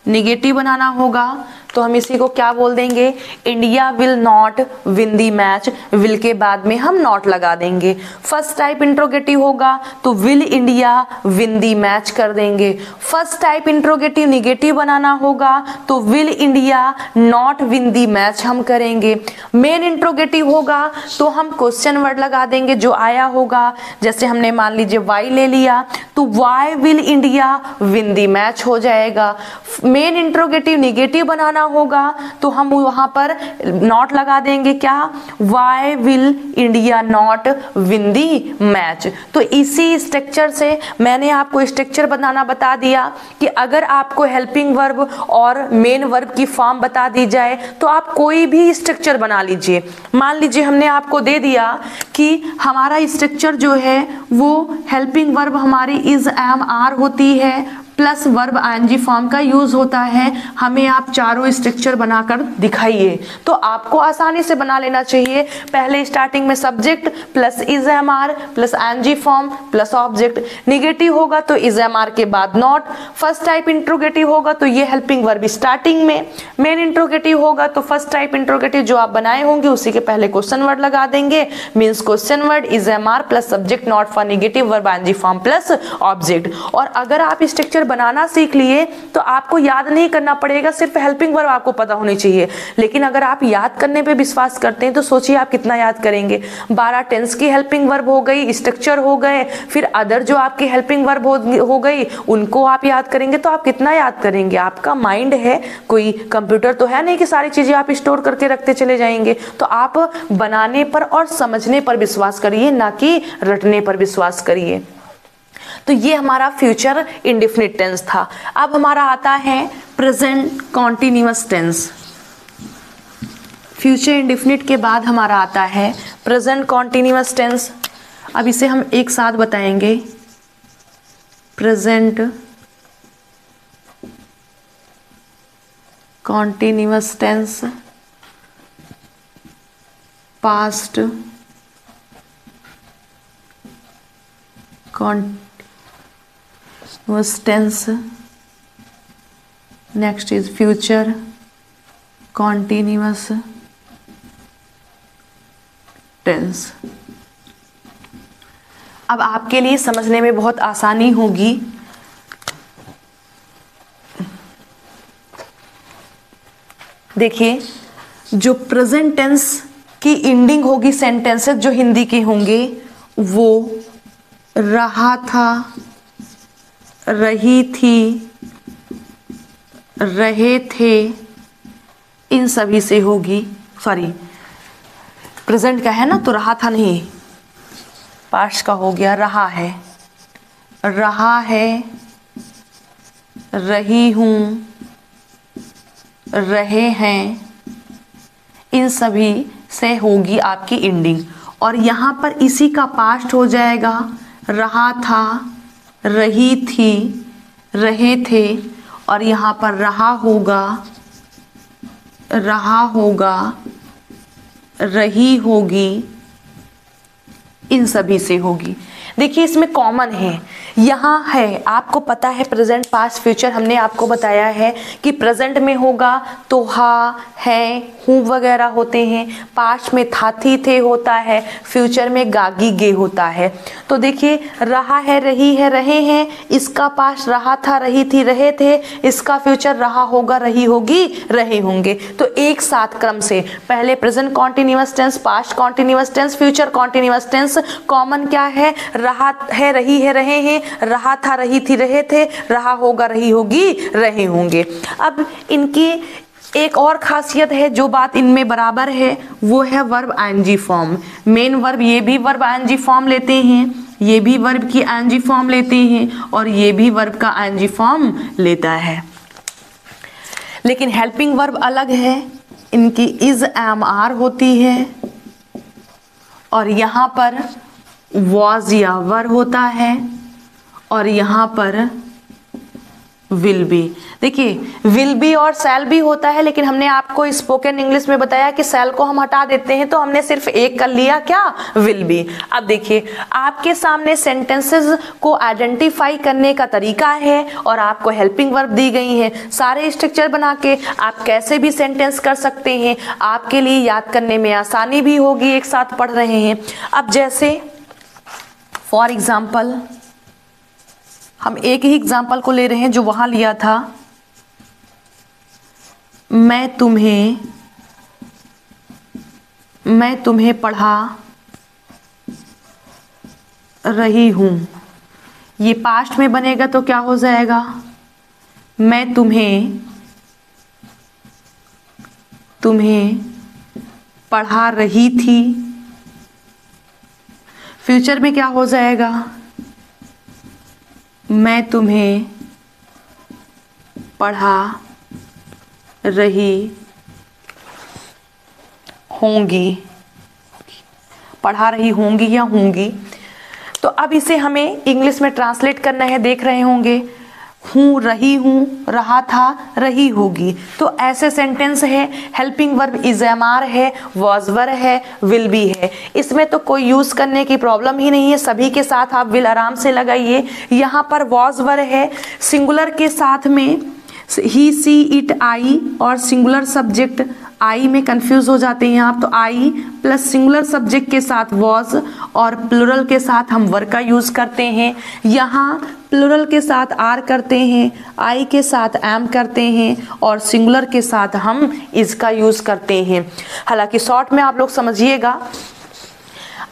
निगेटिव बनाना होगा तो हम इसी को क्या बोल देंगे, India will not win the match, will के बाद में हम नॉट लगा देंगे। फर्स्ट टाइप इंट्रोगेटिव होगा तो will India win the match कर देंगे। फर्स्ट टाइप इंट्रोगेटिव निगेटिव बनाना होगा तो will India not win the match हम करेंगे। मेन इंट्रोगेटिव होगा तो हम क्वेश्चन वर्ड लगा देंगे जो आया होगा, जैसे हमने मान लीजिए वाई ले लिया तो why will India win the match हो जाएगा। मेन इंट्रोगेटिव निगेटिव बनाना होगा तो हम वहां पर नॉट लगा देंगे, क्या, why will India not win the match. तो इसी स्ट्रक्चर से मैंने आपको स्ट्रक्चर बनाना बता दिया कि अगर आपको हेल्पिंग वर्ब और मेन वर्ब की फॉर्म बता दी जाए तो आप कोई भी स्ट्रक्चर बना लीजिए। मान लीजिए हमने आपको दे दिया कि हमारा स्ट्रक्चर जो है वो हेल्पिंग वर्ब हमारी इज, एम, आर होती है प्लस वर्ब आईएनजी फॉर्म का यूज होता है। हमें आप चारों स्ट्रक्चर बनाकर दिखाइए, तो आपको आसानी से बना लेना चाहिए। पहले स्टार्टिंग में subject plus is, am, are plus ING form plus object. Negative होगा तो इज, एम, आर के बाद नॉट। फर्स्ट टाइप इंट्रोगेटिव होगा तो ये हेल्पिंग वर्ब स्टार्टिंग में। मेन इंट्रोगेटिव होगा तो फर्स्ट टाइप इंट्रोगेटिव जो आप बनाए होंगे उसी के पहले क्वेश्चन वर्ड लगा देंगे, means question word is, am, are plus subject not for negative verb ING form plus object. और अगर आप स्ट्रक्चर बनाना सीख लिए तो आपको याद नहीं करना पड़ेगा, सिर्फ हेल्पिंग वर्ब आपको पता होनी चाहिए। लेकिन अगर आप याद करने पे विश्वास करते हैं तो सोचिए आप कितना याद करेंगे। 12 टेंस की हेल्पिंग वर्ब हो गई, स्ट्रक्चर हो गए, फिर अदर जो आपकी हेल्पिंग वर्ब हो गई उनको आप याद करेंगे तो आप कितना याद करेंगे। आपका माइंड है, कोई कंप्यूटर तो है नहीं कि सारी चीजें आप स्टोर करके रखते चले जाएंगे। तो आप बनाने पर और समझने पर विश्वास करिए, ना कि रटने पर विश्वास करिए। तो ये हमारा फ्यूचर इंडेफिनिट टेंस था। अब हमारा आता है present continuous tense. Future indefinite के बाद हमारा आता है प्रेजेंट कॉन्टिन्यूअस टेंस। अब इसे हम एक साथ बताएंगे, present continuous tense, past continuous tense, next is future continuous tense। अब आपके लिए समझने में बहुत आसानी होगी। देखिए, जो प्रेजेंट टेंस की एंडिंग होगी सेंटेंसेस जो हिंदी के होंगे वो रहा था, रही थी, रहे थे, इन सभी से होगी। सॉरी, प्रेजेंट का है ना तो रहा था नहीं, पास्ट का हो गया, रहा है, रहा है, रही हूँ, रहे हैं, इन सभी से होगी आपकी एंडिंग। और यहाँ पर इसी का पास्ट हो जाएगा, रहा था, रही थी, रहे थे, और यहाँ पर रहा होगा, रहा होगा, रही होगी, इन सभी से होगी। देखिए इसमें कॉमन है, यहाँ है, आपको पता है प्रेजेंट पास्ट फ्यूचर हमने आपको बताया है कि प्रेजेंट में होगा तो हा, है, हूँ वगैरह होते हैं, पास्ट में था, थी, थे होता है, फ्यूचर में गागी, गे होता है। तो देखिए रहा है, रही है, रहे हैं, इसका पास्ट रहा था, रही थी, रहे थे, इसका फ्यूचर रहा होगा, रही होगी, रहे होंगे। तो एक साथ क्रम से पहले present continuous tense, past continuous tense, future continuous tense. Common क्या है, रहा है, रही है, रहे हैं, रहा था, रही थी, रहे थे, रहा होगा, रही होगी, रहे होंगे। अब इनकी एक और खासियत है जो बात इनमें बराबर है, वो है verb ING form. Main verb ये भी वर्ब आईएनजी फॉर्म लेते हैं, ये भी वर्ब की आईएनजी फॉर्म लेते हैं, और ये भी वर्ब का आईएनजी फॉर्म लेता है। लेकिन हेल्पिंग वर्ब अलग है, इनकी इज, एम, आर होती है, और यहाँ पर वॉज या वर होता है, और यहाँ पर विल बी। देखिए विल बी और शैल बी होता है, लेकिन हमने आपको स्पोकन इंग्लिश में बताया कि शैल को हम हटा देते हैं, तो हमने सिर्फ एक कर लिया, क्या, विल बी। अब देखिए आपके सामने सेंटेंसेस को आइडेंटिफाई करने का तरीका है और आपको हेल्पिंग वर्ब दी गई है। सारे स्ट्रक्चर बना के आप कैसे भी सेंटेंस कर सकते हैं, आपके लिए याद करने में आसानी भी होगी, एक साथ पढ़ रहे हैं। अब जैसे फॉर एग्जाम्पल हम एक ही एग्जाम्पल को ले रहे हैं जो वहां लिया था, मैं तुम्हें पढ़ा रही हूं। ये पास्ट में बनेगा तो क्या हो जाएगा, मैं तुम्हें पढ़ा रही थी। फ्यूचर में क्या हो जाएगा, मैं तुम्हें पढ़ा रही होंगी, पढ़ा रही होंगी या होंगी। तो अब इसे हमें इंग्लिश में ट्रांसलेट करना है, देख रहे होंगे, हूँ, रही हूँ, रहा था, रही होगी। तो ऐसे सेंटेंस है, helping verb is am are है, वॉज वर है, विल बी है। इसमें तो कोई यूज करने की प्रॉब्लम ही नहीं है, सभी के साथ आप विल आराम से लगाइए। यहाँ पर वॉज वर है, सिंगुलर के साथ में ही, सी, इट, आई और सिंगुलर सब्जेक्ट आई में कंफ्यूज हो जाते हैं आप, तो आई प्लस सिंगुलर सब्जेक्ट के साथ वॉज और प्लुरल के साथ हम वर का यूज करते हैं। यहाँ प्लुरल के साथ आर करते हैं, आई के साथ एम करते हैं और सिंगुलर के साथ हम इज का यूज करते हैं। हालांकि शॉर्ट में आप लोग समझिएगा,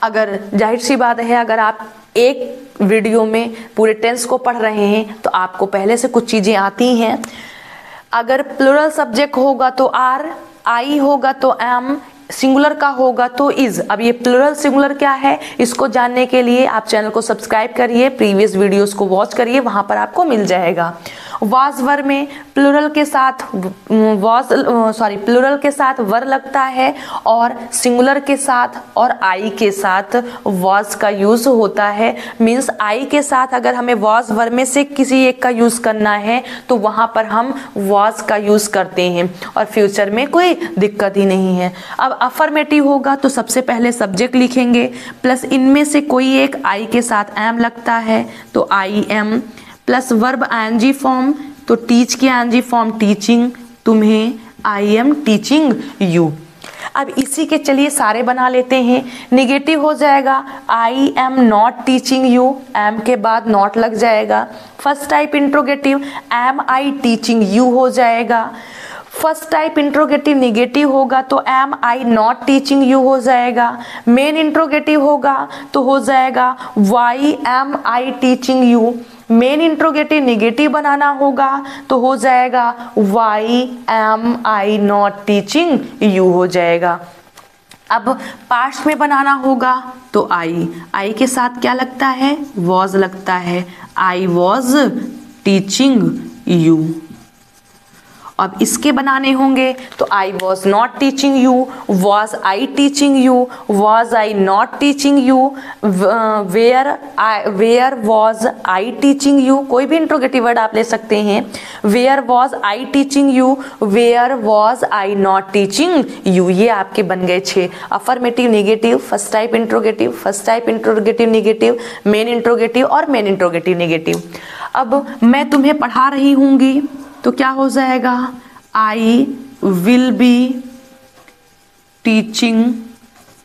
अगर जाहिर सी बात है अगर आप एक वीडियो में पूरे टेंस को पढ़ रहे हैं तो आपको पहले से कुछ चीजें आती हैं। अगर प्लुरल सब्जेक्ट होगा तो आर, आई होगा तो एम, सिंगुलर का होगा तो इज। अब ये प्लुरल सिंगुलर क्या है, इसको जानने के लिए आप चैनल को सब्सक्राइब करिए, प्रीवियस वीडियोस को वॉच करिए, वहां पर आपको मिल जाएगा। वाज वर में प्लुरल के साथ प्लुरल के साथ वर लगता है और सिंगुलर के साथ और आई के साथ वाज का यूज होता है। मीन्स आई के साथ अगर हमें वाज वर में से किसी एक का यूज करना है तो वहां पर हम वाज का यूज करते हैं और फ्यूचर में कोई दिक्कत ही नहीं है। अब अफर्मेटिव होगा तो सबसे पहले सब्जेक्ट लिखेंगे प्लस इनमें से कोई एक आई के साथ एम लगता है तो I am, plus verb ING form तो टीच की आईएनजी फॉर्म टीचिंग, तुम्हें, आई एम टीचिंग यू। अब इसी के चलिए सारे बना लेते हैं। निगेटिव हो जाएगा I am not teaching you, am के बाद नॉट लग जाएगा। First type interrogative am I teaching you हो जाएगा। फर्स्ट टाइप इंट्रोगेटिव निगेटिव होगा तो am I not teaching you हो जाएगा। मेन इंट्रोगेटिव होगा तो हो जाएगा why am I teaching you. Main interrogative negative बनाना होगा तो हो जाएगा why am I not teaching you हो जाएगा। अब पास्ट में बनाना होगा तो आई के साथ क्या लगता है, वॉज लगता है, आई वॉज टीचिंग यू। अब इसके बनाने होंगे तो I was not teaching you, was I teaching you, was I not teaching you, where was I teaching you. कोई भी इंट्रोगेटिव वर्ड आप ले सकते हैं। Where was I teaching you, where was I not teaching you. ये आपके बन गए 6। Affirmative negative, first type interrogative, first type interrogative negative, main interrogative और मेन इंट्रोगेटिव निगेटिव। अब मैं तुम्हें पढ़ा रही हूँगी तो क्या हो जाएगा, I will be teaching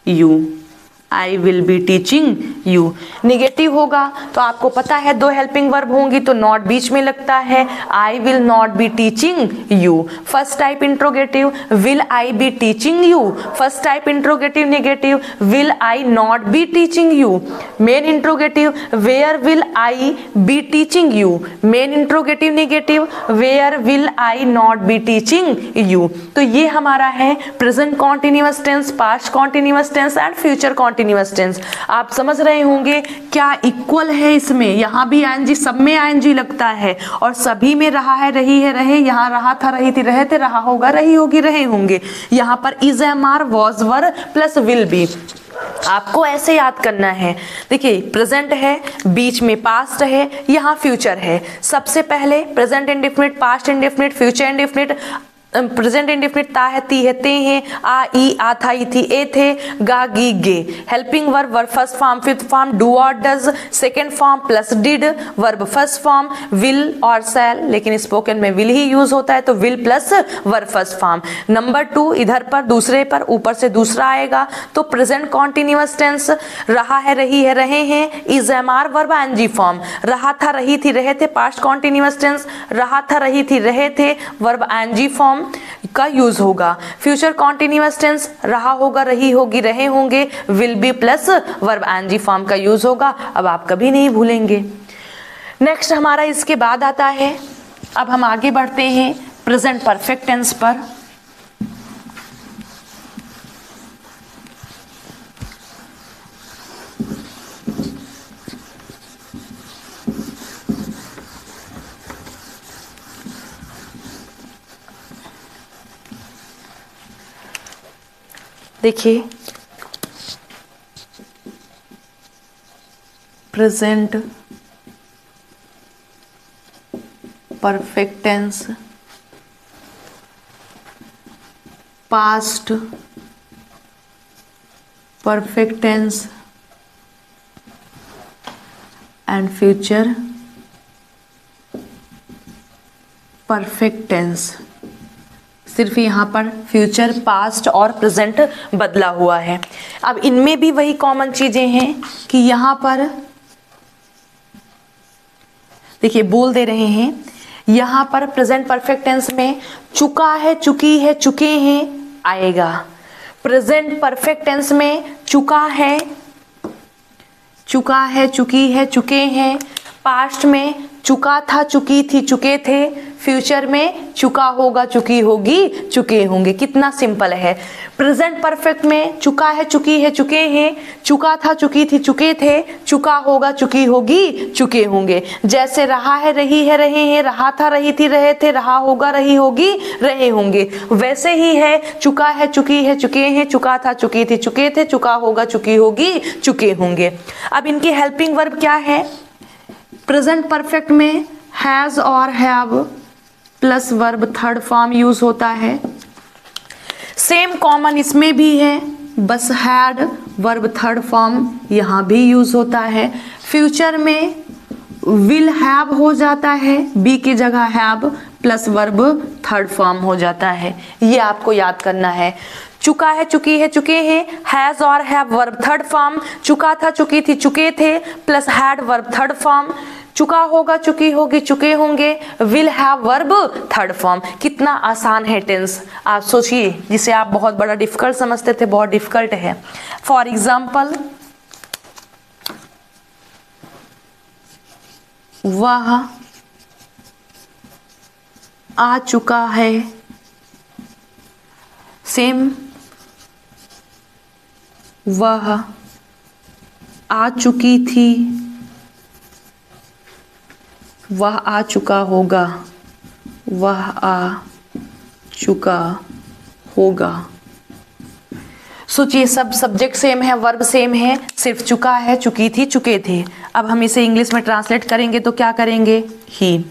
you, I will be teaching you. Negative होगा तो आपको पता है 2 हेल्पिंग वर्ब होंगी तो नॉट बीच में लगता है, I will not be teaching you. First type interrogative will I be teaching you, first type interrogative negative will I not be teaching you. Main interrogative where will I be teaching you, main interrogative negative where will I not be teaching you. तो ये हमारा है present continuous tense, past continuous tense and future continuous tense. आप समझ रहे होंगे क्या equal है इसमें, यहाँ भी आईएनजी, सब में आईएनजी लगता है और सभी में रहा है, रही है, रहे, यहाँ रहा था, रही थी, रहे थे, रहा होगा, रही होगी, रहे होंगे। यहाँ पर is am are was were plus will be. आपको ऐसे याद करना है। देखिए प्रेजेंट है, बीच में पास्ट है, यहाँ फ्यूचर है। सबसे पहले present indefinite, past indefinite, future indefinite. Present indefinite ता है, ती है, ते हैं, आ ई, आ था, ई थी, ए थे, गा गी गे। Helping verb, verb first form, fifth form do और does, second form plus did, verb first form will और शैल, लेकिन स्पोकन में विल ही यूज होता है तो will plus verb first form. Number 2 इधर पर दूसरे पर ऊपर से दूसरा आएगा तो प्रेजेंट कॉन्टिन्यूअस टेंस, रहा है, रही है, रहे हैं, is am are verb ING form. रहा था, रही थी, रहे थे पास्ट कॉन्टिन्यूअस टेंस, रहा था, रही थी, रहे थे वर्ब एनजी फॉर्म का यूज होगा। फ्यूचर कॉन्टिन्यूअस टेंस, रहा होगा, रही होगी, रहे होंगे, will be plus verb ING form का यूज होगा। अब आप कभी नहीं भूलेंगे। नेक्स्ट हमारा इसके बाद आता है, अब हम आगे बढ़ते हैं प्रेजेंट परफेक्ट टेंस पर। देखिए present perfect tense, past perfect tense and future perfect tense. सिर्फ यहाँ पर फ्यूचर, पास्ट और प्रेजेंट बदला हुआ है। अब इनमें भी वही कॉमन चीजें हैं कि यहाँ पर देखिए बोल दे रहे हैं, यहाँ पर प्रेजेंट परफेक्ट टेंस में चुका है, चुकी है, चुके हैं आएगा। प्रेजेंट परफेक्ट टेंस में चुका है, चुका है, चुकी है, चुके हैं। पास्ट में चुका था, चुकी थी, चुके थे। फ्यूचर में चुका होगा, चुकी होगी, चुके होंगे। कितना सिंपल है। प्रेजेंट परफेक्ट में चुका है, चुकी है, चुके हैं, चुका था, चुकी थी, चुके थे, चुका होगा, चुकी होगी, चुके होंगे। जैसे रहा है, रही है, रहे हैं, रहा था, रही थी, रहे थे, रहा होगा, रही होगी, रहे होंगे, वैसे ही है चुका है, चुकी है, चुके हैं, चुका था, चुकी थी, चुके थे, चुका होगा, चुकी होगी, चुके होंगे। अब इनकी हेल्पिंग वर्ब क्या है? प्रेजेंट परफेक्ट में हैज और have plus verb third form use होता है। सेम कॉमन इसमें भी है, बस हैड वर्ब थर्ड फॉर्म यहाँ भी यूज होता है। फ्यूचर में विल हैव हो जाता है, बी की जगह have plus verb third form हो जाता है। ये आपको याद करना है। चुका है, चुकी है, चुके हैं, हैज और हैव वर्ब थर्ड फॉर्म। चुका था, चुकी थी, चुके थे plus had verb third form. चुका होगा, चुकी होगी, चुके होंगे, will have verb third form. कितना आसान है टेंस, आप सोचिए। जिसे आप बहुत बड़ा डिफिकल्ट समझते थे, बहुत डिफिकल्ट है। फॉर एग्जाम्पल, वह आ चुका है, सेम वह आ चुकी थी, वह आ चुका होगा, वह आ चुका होगा। सोचिए, सब सब्जेक्ट सेम है, वर्ब सेम है, सिर्फ चुका है, चुकी थी, चुके थे। अब हम इसे इंग्लिश में ट्रांसलेट करेंगे तो क्या करेंगे? ही।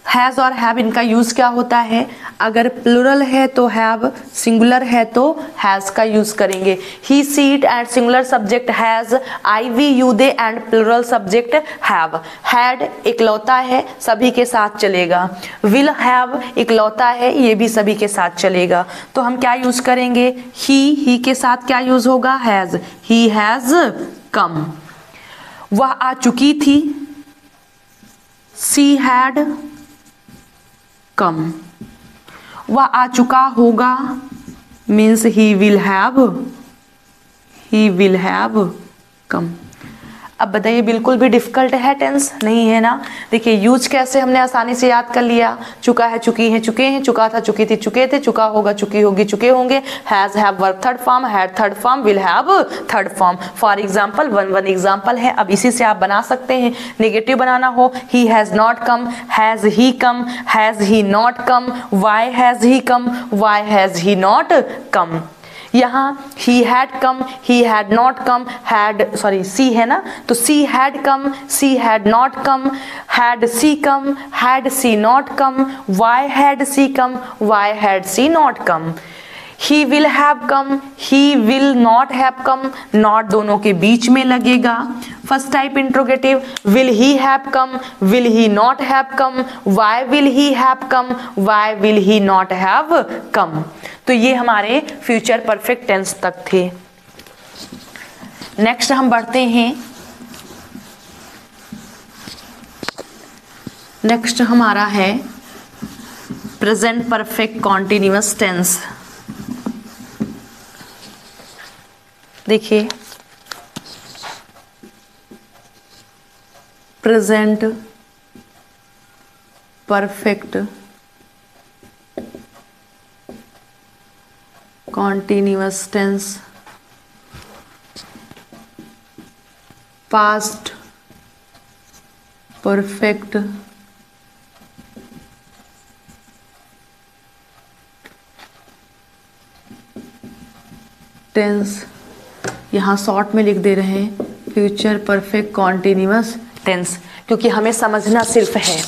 हैज़ और हैव इनका यूज़ क्या होता है? अगर प्लूरल है तो हैव, सिंगुलर है तो हैज़ का यूज़ करेंगे। He, she, it and singular subject has, I, we, you, they and plural subject have. Had इकलौता है, सभी के साथ चलेगा। विल हैव इकलौता है, ये भी सभी के साथ चलेगा। तो हम क्या यूज़ करेंगे? ही के साथ क्या यूज़ होगा? हैज़। He has come. वह आ चुकी थी, सी हैड कम। वह आ चुका होगा means he will have come. अब बताइए, बिल्कुल भी डिफिकल्ट है टेंस? नहीं है ना। देखिए यूज कैसे हमने आसानी से याद कर लिया। चुका है, चुकी है, चुके हैं, चुका था, चुकी थी, चुके थे, चुका होगा, चुकी होगी, चुके होंगे। Has, have verb third form, had third form, will have third form. For example, one example है। अब इसी से आप बना सकते हैं। नेगेटिव बनाना हो, he has not come, has he come, has he not come, why has he come, why has he not come. यहाँ he had come, he had not come, सी है ना, तो she had come, she had not come, had she come, had she not come, why had she come, why had she not come, he will have come, he will not have come, not दोनों के बीच में लगेगा। First type interrogative, will he have come, will he not have come, why will he have come, why will he not have come। तो ये हमारे future perfect tense तक थे। Next हम बढ़ते हैं, नेक्स्ट हमारा है प्रेजेंट परफेक्ट कॉन्टिन्यूअस टेंस। देखिए, present perfect continuous tense, past perfect tense, यहाँ शॉर्ट में लिख दे रहे हैं फ्यूचर परफेक्ट कॉन्टिन्यूअस टेंस, क्योंकि हमें समझना सिर्फ है।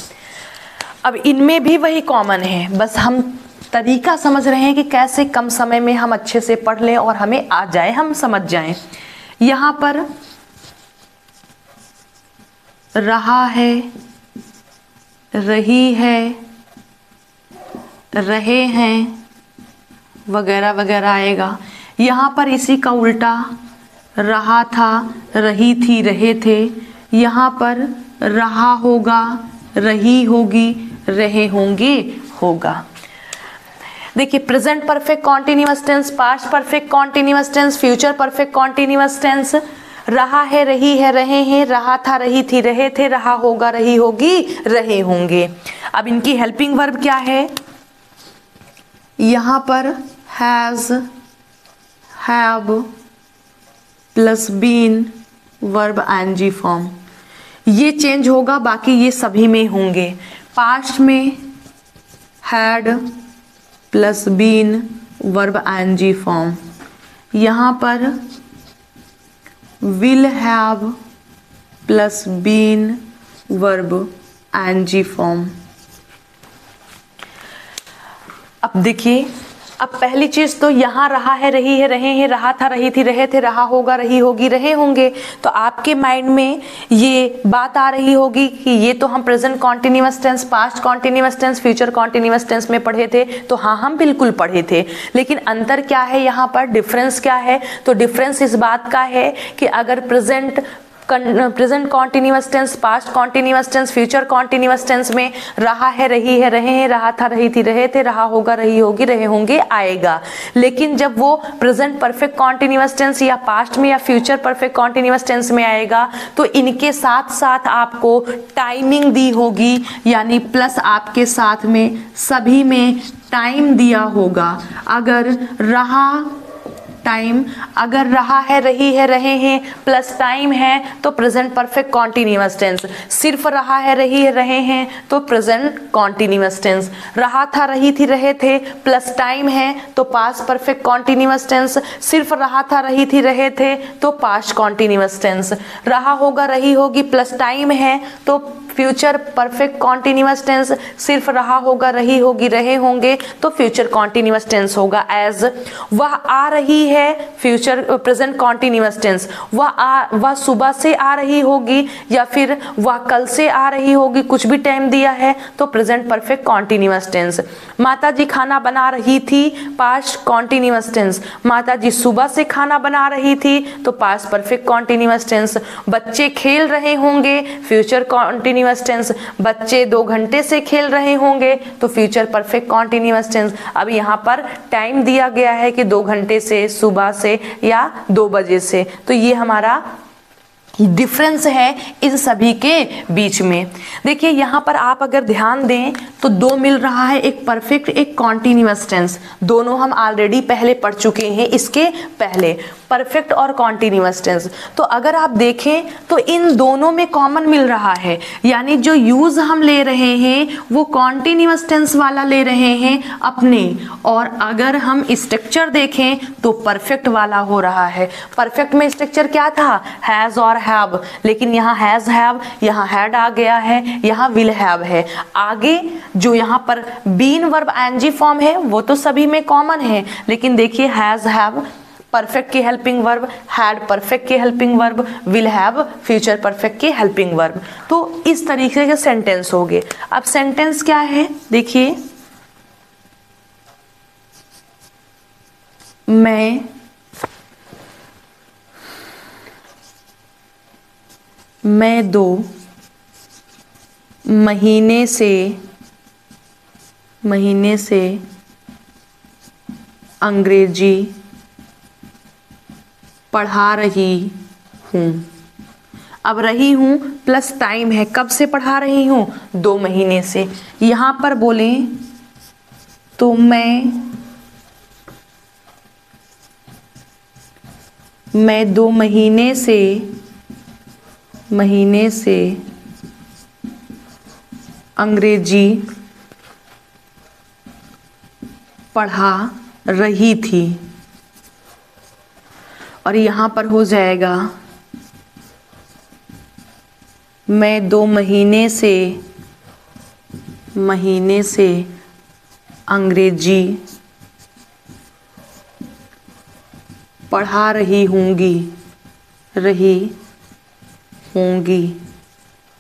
अब इनमें भी वही कॉमन है, बस हम तरीका समझ रहे हैं कि कैसे कम समय में हम अच्छे से पढ़ लें और हमें आ जाए, हम समझ जाएं। यहाँ पर रहा है, रही है, रहे हैं वगैरह वगैरह आएगा। यहाँ पर इसी का उल्टा, रहा था, रही थी, रहे थे। यहाँ पर रहा होगा, रही होगी, रहे होंगे होगा। देखिए, present perfect continuous tense, past perfect continuous tense, future perfect continuous tense. रहा है, रही है, रहे हैं, रहा था, रही थी, रहे थे, रहा होगा, रही होगी, रहे होंगे। अब इनकी हेल्पिंग वर्ब क्या है? यहाँ पर has, have plus been, verb ING form. ये चेंज होगा, बाकी ये सभी में होंगे। पास्ट में had plus been, verb ING form. यहाँ पर will have plus been, verb ING form. अब देखिए, अब पहली चीज तो यहाँ रहा है, रही है, रहे हैं, रहा था, रही थी, रहे थे, रहा होगा, रही होगी, रहे होंगे। तो आपके माइंड में ये बात आ रही होगी कि ये तो हम present continuous tense, past continuous tense, future continuous tense में पढ़े थे। तो हाँ, हम बिल्कुल पढ़े थे, लेकिन अंतर क्या है यहाँ पर, डिफरेंस क्या है? तो डिफरेंस इस बात का है कि अगर present continuous tense, past continuous tense, future continuous tense में रहा है, रही है, रहे हैं, रहा था, रही थी, रहे थे, रहा होगा, रही होगी, रहे होंगे आएगा। लेकिन जब वो प्रेजेंट परफेक्ट कॉन्टिन्यूअस टेंस या पास्ट में या फ्यूचर परफेक्ट कॉन्टिन्यूअस टेंस में आएगा, तो इनके साथ साथ आपको टाइमिंग दी होगी, यानी प्लस आपके साथ में सभी में टाइम दिया होगा। अगर रहा टाइम, अगर रहा है, रही है, रहे हैं प्लस टाइम है तो प्रेजेंट परफेक्ट कॉन्टिन्यूअस टेंस। सिर्फ रहा है, रही है, रहे हैं तो प्रेजेंट कॉन्टिन्यूअस टेंस। रहा था, रही थी, रहे थे प्लस टाइम है तो पास्ट परफेक्ट कॉन्टिन्यूअस टेंस। सिर्फ रहा था, रही थी, रहे थे तो पास्ट कॉन्टिन्यूअस टेंस। रहा होगा, रही होगी प्लस टाइम है तो फ्यूचर परफेक्ट कॉन्टिन्यूअस टेंस। सिर्फ रहा होगा, रही होगी, रहे होंगे तो फ्यूचर कॉन्टिन्यूअस टेंस होगा। एज वह आ रही है, फ्यूचर प्रेजेंट कॉन्टिन्यूअस टेंस। वह सुबह से आ रही होगी या फिर वह कल से आ रही होगी, कुछ भी टाइम दिया है तो प्रेजेंट परफेक्ट कॉन्टिन्यूअस टेंस। माता जी खाना बना रही थी, पास्ट कॉन्टिन्यूअस टेंस। माता जी सुबह से खाना बना रही थी तो पास्ट परफेक्ट कॉन्टिन्यूअस टेंस। बच्चे खेल रहे होंगे, फ्यूचर कॉन्टिन्यूअस टेंस। बच्चे 2 घंटे से खेल रहे होंगे तो फ्यूचर परफेक्ट कॉन्टिन्यूअस टेंस। अब यहाँ पर टाइम दिया गया है कि 2 घंटे से, सुबह से या 2 बजे से। तो ये हमारा डिफरेंस है इन सभी के बीच में। देखिए, यहाँ पर आप अगर ध्यान दें तो 2 मिल रहा है, एक परफेक्ट, एक कॉन्टिन्यूअस टेंस। दोनों हम ऑलरेडी पहले पढ़ चुके हैं इसके पहले। परफेक्ट और कॉन्टिन्यूअस टेंस। तो अगर आप देखें तो इन दोनों में कॉमन मिल रहा है, यानी जो यूज हम ले रहे हैं वो कॉन्टिन्यूअस टेंस वाला ले रहे हैं अपने, और अगर हम स्ट्रक्चर देखें तो परफेक्ट वाला हो रहा है। परफेक्ट में स्ट्रक्चर क्या था, हैज और हैव, लेकिन यहाँ हैज हैव, यहाँ हैड आ गया है, यहाँ विल हैव है। आगे जो यहाँ पर बीन वर्ब आईएनजी फॉर्म है वो तो सभी में कॉमन है, लेकिन देखिए हैज हैव परफेक्ट की हेल्पिंग वर्ब, हैड परफेक्ट की helping verb, will have future perfect की हेल्पिंग वर्ब। तो इस तरीके के सेंटेंस हो गए। अब सेंटेंस क्या है देखिए, मैं 2 महीने से अंग्रेजी पढ़ा रही हूँ। अब रही हूँ प्लस टाइम है, कब से पढ़ा रही हूँ, 2 महीने से। यहाँ पर बोलें तो मैं 2 महीने से अंग्रेजी पढ़ा रही थी, और यहाँ पर हो जाएगा मैं 2 महीने से अंग्रेजी पढ़ा रही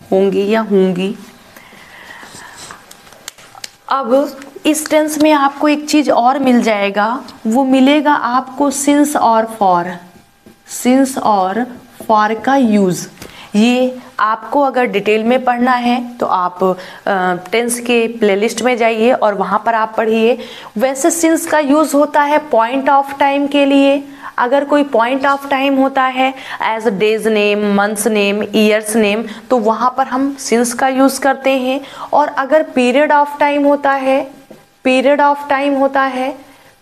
होंगी या होंगी। अब इस टेंस में आपको एक चीज और मिल जाएगा, वो मिलेगा आपको सिंस और फॉर का यूज। ये आपको अगर डिटेल में पढ़ना है तो आप टेंस के प्लेलिस्ट में जाइए और वहाँ पर आप पढ़िए। वैसे सिंस का यूज़ होता है पॉइंट ऑफ टाइम के लिए। अगर कोई पॉइंट ऑफ टाइम होता है as days name, months name, years name, तो वहाँ पर हम सिंस का यूज़ करते हैं। और अगर पीरियड ऑफ टाइम होता है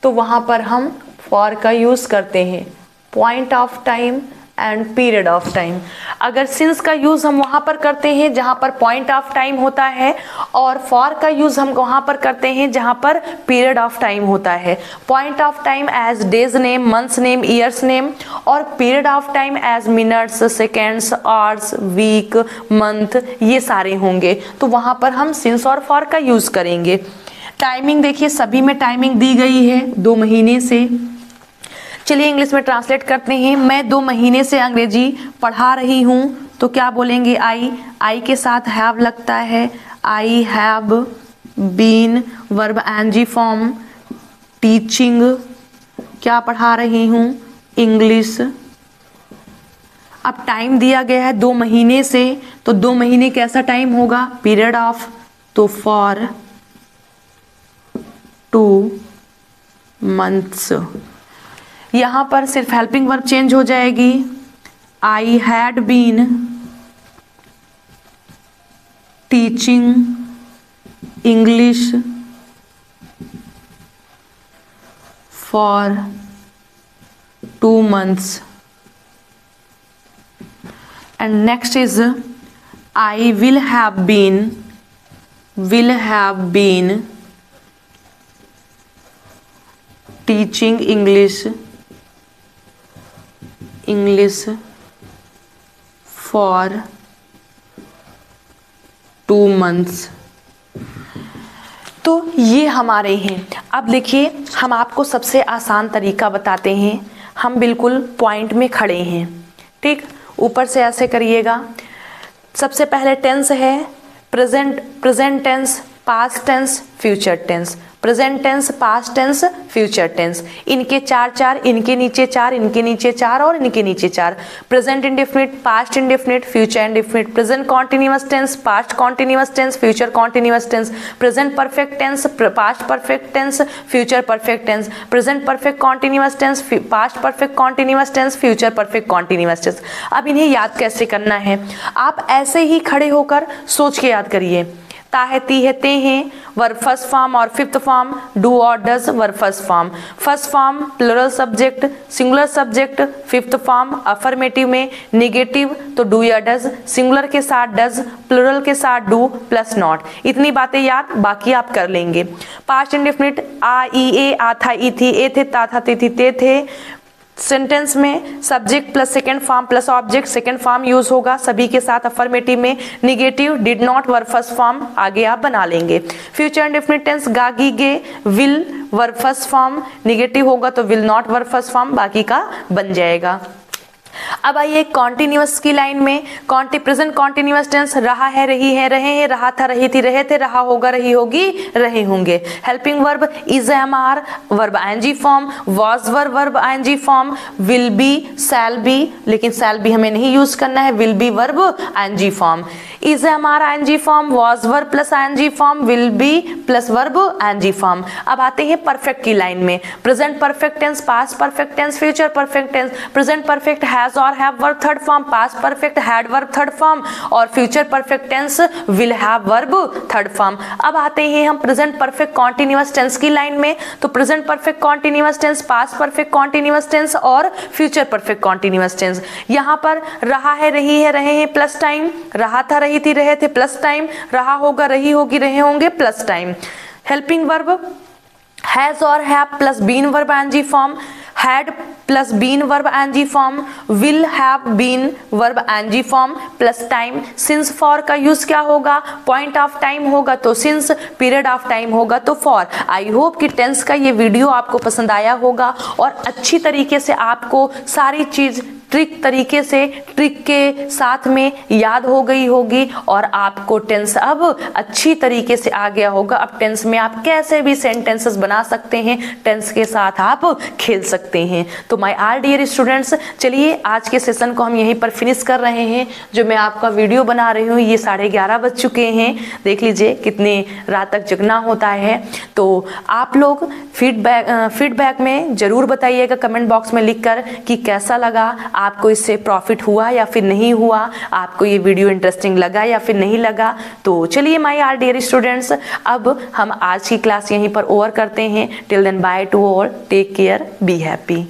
तो वहाँ पर हम फॉर का यूज़ करते हैं। Point of time and period of time. अगर सिंस का यूज़ हम वहाँ पर करते हैं जहाँ पर पॉइंट ऑफ टाइम होता है, और फॉर का यूज़ हम वहाँ पर करते हैं जहाँ पर पीरियड ऑफ टाइम होता है। Point of time as days name, months name, years name, और period of time as minutes, seconds, hours, week, month, ये सारे होंगे। तो वहाँ पर हम सिंस और फॉर का यूज़ करेंगे। टाइमिंग देखिए, सभी में टाइमिंग दी गई है 2 महीने से। चलिए इंग्लिश में ट्रांसलेट करते हैं। मैं 2 महीने से अंग्रेजी पढ़ा रही हूँ, तो क्या बोलेंगे, आई के साथ हैव लगता है। I have been verb ING form, teaching, क्या पढ़ा रही हूँ, इंग्लिश। अब टाइम दिया गया है 2 महीने से, तो 2 महीने कैसा टाइम होगा, पीरियड ऑफ, तो फॉर 2 मंथ्स। यहाँ पर सिर्फ हेल्पिंग वर्ब चेंज हो जाएगी। I had been teaching English for 2 months, and next is I will have been teaching English for 2 months। तो ये हमारे हैं। अब देखिए, हम आपको सबसे आसान तरीका बताते हैं। हम बिल्कुल पॉइंट में खड़े हैं, ठीक। ऊपर से ऐसे करिएगा। सबसे पहले टेंस है present tense, past tense, future tense. Present tense, past tense, future tense, इनके 4 इनके नीचे 4, इनके नीचे 4 और इनके नीचे 4। Present indefinite, past indefinite, future indefinite, present continuous tense, past continuous tense, future continuous tense, present perfect tense, past perfect tense, future perfect tense, present perfect continuous tense, past perfect continuous tense, future perfect continuous tense. अब इन्हें याद कैसे करना है, आप ऐसे ही खड़े होकर सोच के याद करिए। ताहे तीहे ते हैं, वर्ब फर्स्ट फॉर्म और फिफ्थ फॉर्म, डू और does verb first form. First form plural subject, singular subject, fifth form affirmative में निगेटिव तो डू या डज, सिंगुलर के साथ डज, प्लुरल के साथ डू प्लस नॉट। इतनी बातें याद, बाकी आप कर लेंगे। पास्ट इंडेफिनिट आ ई ए, आ था ई थी, ए थे ता था ते थी ते थे। सेंटेंस में subject plus second form plus object, second form use होगा सभी के साथ अफर्मेटिव में। Negative did not verb first form आगे आप बना लेंगे। फ्यूचर इंडेफिनिट टेंस गा गी गे, will verb first form, negative होगा तो will not verb first form, बाकी का बन जाएगा। अब आइए कॉन्टिन्यूअस की लाइन में। प्रेजेंट कॉन्टिन्यूअस टेंस रहा है, रही है, रहे हैं, रहा था, रही थी, रहे थे, रहा होगा, रही होगी, रहे होंगे। Helping verb is am are verb ING form, was verb ING form, will be, shall be, लेकिन शैल बी हमें नहीं यूज करना है, will be verb ING form, is am are ING form, was verb plus ING form, will be plus verb ING form. अब आते हैं perfect की line में। Present perfect tense, past perfect tense, future perfect tense. Present perfect has और have verb third form, past perfect had verb third form और future perfect tense will have verb third form. अब आते हैं हम present perfect continuous tense की line में। तो present perfect continuous tense, past perfect continuous tense और future perfect continuous tense. यहां पर रहा है, रही है, रहे हैं प्लस टाइम, रहा था, रही थी, रहे थे प्लस टाइम, रहा होगा, रही होगी, रहे होंगे plus time. Helping verb has और have plus been verb ING form, had plus been verb ING form, will have been verb ING form plus time. Since for का यूज क्या होगा, पॉइंट ऑफ टाइम होगा तो since, period of time होगा तो for. I hope कि tense का ये वीडियो आपको पसंद आया होगा और अच्छी तरीके से आपको सारी चीज ट्रिक तरीके से, ट्रिक के साथ में याद हो गई होगी और आपको टेंस अब अच्छी तरीके से आ गया होगा। अब टेंस में आप कैसे भी सेंटेंसेस बना सकते हैं, टेंस के साथ आप खेल सकते हैं। तो माय ऑल डियर स्टूडेंट्स, चलिए आज के सेशन को हम यहीं पर फिनिश कर रहे हैं। जो मैं आपका वीडियो बना रही हूँ, ये 11:30 बज चुके हैं। देख लीजिए कितनी रात तक जगना होता है। तो आप लोग फीडबैक में जरूर बताइएगा कमेंट बॉक्स में लिखकर कि कैसा लगा, आपको इससे प्रॉफिट हुआ या फिर नहीं हुआ, आपको ये वीडियो इंटरेस्टिंग लगा या फिर नहीं लगा। तो चलिए माय ऑल डियर स्टूडेंट्स, अब हम आज की क्लास यहीं पर ओवर करते हैं। Till then bye to all, take care, be happy.